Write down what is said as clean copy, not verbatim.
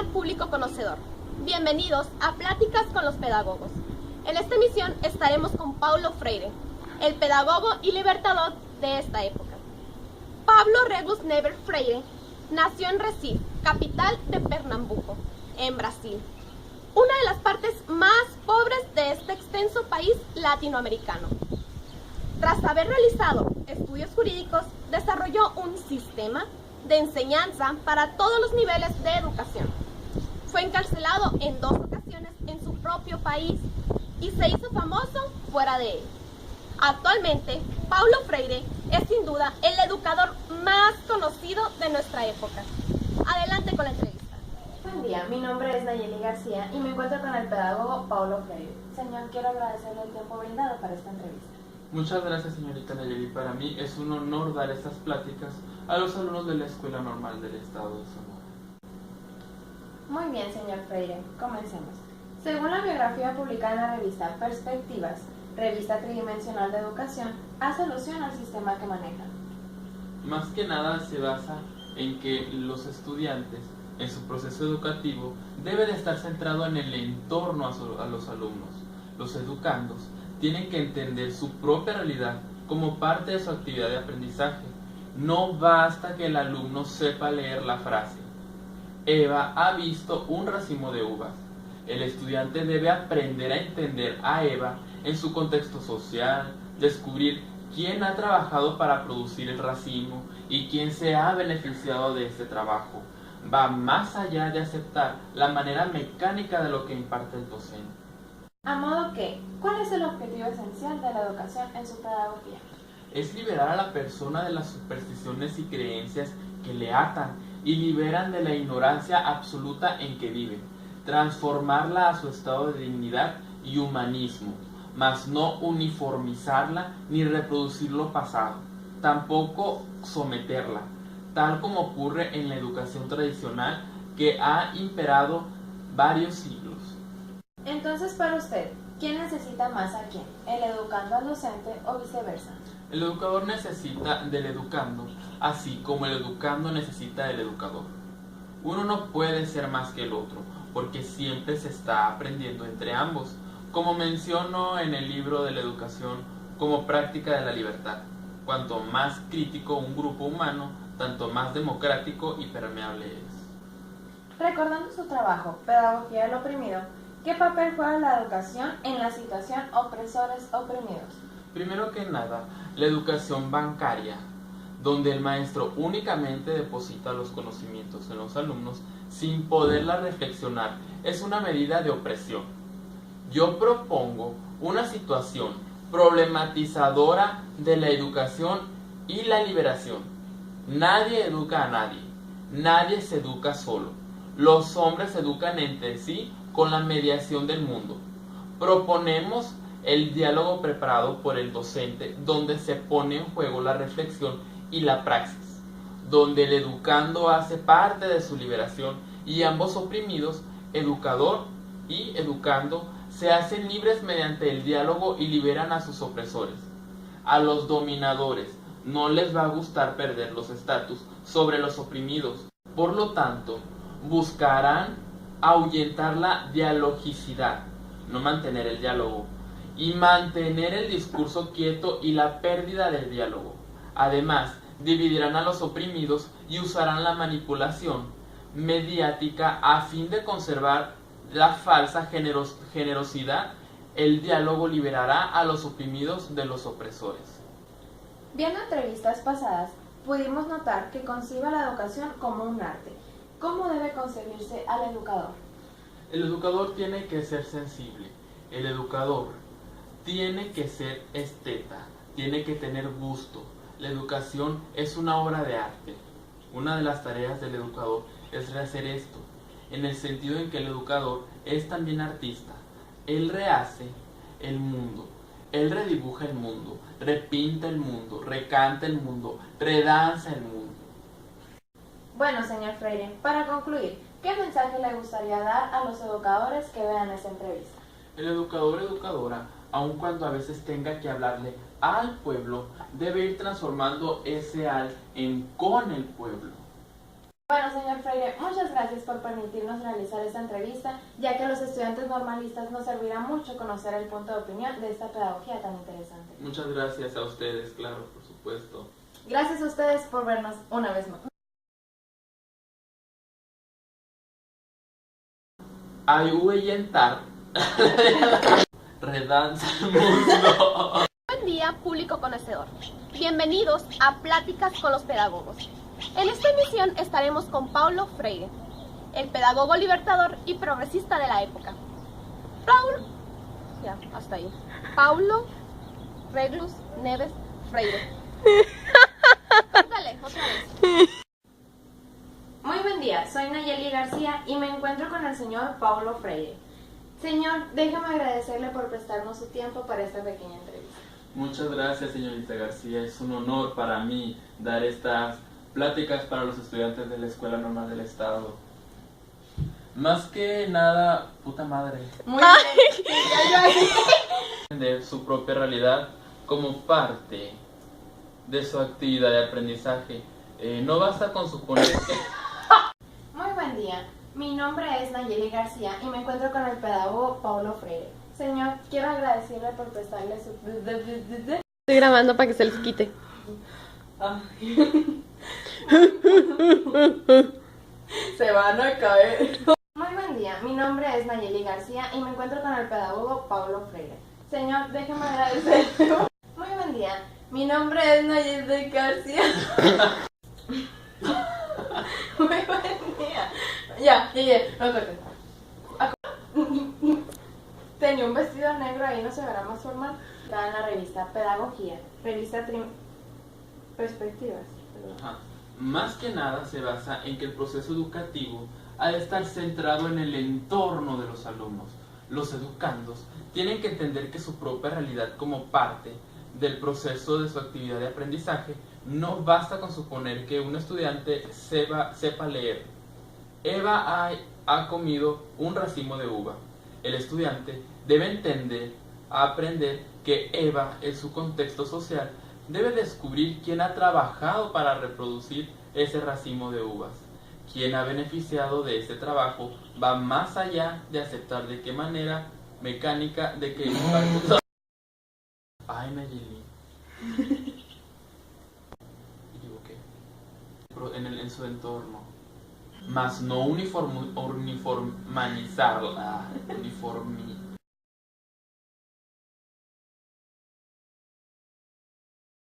gran público conocedor. Bienvenidos a Pláticas con los Pedagogos. En esta emisión estaremos con Paulo Freire, el pedagogo y libertador de esta época. Pablo Regus Neves Freire nació en Recife, capital de Pernambuco, en Brasil, una de las partes más pobres de este extenso país latinoamericano. Tras haber realizado estudios jurídicos, desarrolló un sistema de enseñanza para todos los niveles de educación. Fue encarcelado en 2 ocasiones en su propio país y se hizo famoso fuera de él. Actualmente, Paulo Freire es sin duda el educador más conocido de nuestra época. Adelante con la entrevista. Buen día, mi nombre es Nayeli García y me encuentro con el pedagogo Paulo Freire. Señor, quiero agradecerle el tiempo brindado para esta entrevista. Muchas gracias, señorita Nayeli. Para mí es un honor dar estas pláticas a los alumnos de la Escuela Normal del Estado de Sonora. Muy bien, señor Freire, comencemos. Según la biografía publicada en la revista Perspectivas, revista tridimensional de educación, hace alusión al sistema que maneja. Más que nada se basa en que los estudiantes, en su proceso educativo, debe de estar centrado en el entorno a los alumnos. Los educandos tienen que entender su propia realidad como parte de su actividad de aprendizaje. No basta que el alumno sepa leer la frase: Eva ha visto un racimo de uvas. El estudiante debe aprender a entender a Eva en su contexto social, descubrir quién ha trabajado para producir el racimo y quién se ha beneficiado de este trabajo. Va más allá de aceptar la manera mecánica de lo que imparte el docente. A modo que, ¿cuál es el objetivo esencial de la educación en su pedagogía? Es liberar a la persona de las supersticiones y creencias que le atan y liberan de la ignorancia absoluta en que vive, transformarla a su estado de dignidad y humanismo, mas no uniformizarla ni reproducir lo pasado, tampoco someterla, tal como ocurre en la educación tradicional que ha imperado varios siglos. Entonces, para usted, ¿quién necesita más a quién? ¿El educando al docente o viceversa? El educador necesita del educando, así como el educando necesita del educador. Uno no puede ser más que el otro, porque siempre se está aprendiendo entre ambos, como menciono en el libro de la educación como práctica de la libertad. Cuanto más crítico un grupo humano, tanto más democrático y permeable es. Recordando su trabajo, Pedagogía del Oprimido, ¿qué papel juega la educación en la situación opresores-oprimidos? Primero que nada, la educación bancaria, donde el maestro únicamente deposita los conocimientos en los alumnos sin poderla reflexionar, es una medida de opresión. Yo propongo una situación problematizadora de la educación y la liberación. Nadie educa a nadie, nadie se educa solo. Los hombres se educan entre sí con la mediación del mundo. Proponemos el diálogo preparado por el docente, donde se pone en juego la reflexión y la praxis, donde el educando hace parte de su liberación y ambos oprimidos, educador y educando, se hacen libres mediante el diálogo y liberan a sus opresores. A los dominadores no les va a gustar perder los estatus sobre los oprimidos, por lo tanto, buscarán ahuyentar la dialogicidad, no mantener el diálogo, y mantener el discurso quieto y la pérdida del diálogo. Además, dividirán a los oprimidos y usarán la manipulación mediática a fin de conservar la falsa generosidad. El diálogo liberará a los oprimidos de los opresores. Viendo entrevistas pasadas, pudimos notar que concibe la educación como un arte. ¿Cómo debe concebirse al educador? El educador tiene que ser sensible. El educador tiene que ser esteta, tiene que tener gusto. La educación es una obra de arte. Una de las tareas del educador es rehacer esto, en el sentido en que el educador es también artista. Él rehace el mundo, él redibuja el mundo, repinta el mundo, recanta el mundo, redanza el mundo. Bueno, señor Freire, para concluir, ¿qué mensaje le gustaría dar a los educadores que vean esta entrevista? El educador o educadora, aun cuando a veces tenga que hablarle al pueblo, debe ir transformando ese al en con el pueblo. Bueno, señor Freire, muchas gracias por permitirnos realizar esta entrevista, ya que a los estudiantes normalistas nos servirá mucho conocer el punto de opinión de esta pedagogía tan interesante. Muchas gracias a ustedes, claro, por supuesto. Gracias a ustedes por vernos una vez más. Ayuyentar. Redanza el mundo. Buen día, público conocedor. Bienvenidos a Pláticas con los Pedagogos. En esta emisión estaremos con Paulo Freire, el pedagogo libertador y progresista de la época. Paulo Reglus Neves Freire. Dale, otra vez. Muy buen día, soy Nayeli García y me encuentro con el señor Paulo Freire. Señor, déjame agradecerle por prestarnos su tiempo para esta pequeña entrevista. Muchas gracias, señorita García. Es un honor para mí dar estas pláticas para los estudiantes de la Escuela Normal del Estado. Más que nada, puta madre. Muy bien. Entender su propia realidad como parte de su actividad de aprendizaje. No basta con suponer que... Muy buen día, mi nombre es Nayeli García y me encuentro con el pedagogo Paulo Freire. Señor, quiero agradecerle por prestarle su... Estoy grabando para que se les quite. Se van a caer. Muy buen día, mi nombre es Nayeli García y me encuentro con el pedagogo Paulo Freire. Señor, déjeme agradecerle. Muy buen día, mi nombre es Nayeli García. Muy buen día. Ya, no toques. Tenía un vestido negro, ahí no se verá más formal. Está en la revista Pedagogía, revista Perspectivas. Ajá. Más que nada se basa en que el proceso educativo ha de estar centrado en el entorno de los alumnos. Los educandos tienen que entender que su propia realidad como parte del proceso de su actividad de aprendizaje no basta con suponer que un estudiante sepa leer. Eva ha comido un racimo de uva. El estudiante debe aprender que Eva, en su contexto social, debe descubrir quién ha trabajado para reproducir ese racimo de uvas. Quien ha beneficiado de ese trabajo va más allá de aceptar de qué manera mecánica de que... Ay, Nayeli. Me equivoqué. En su entorno. Más no uniformizarla.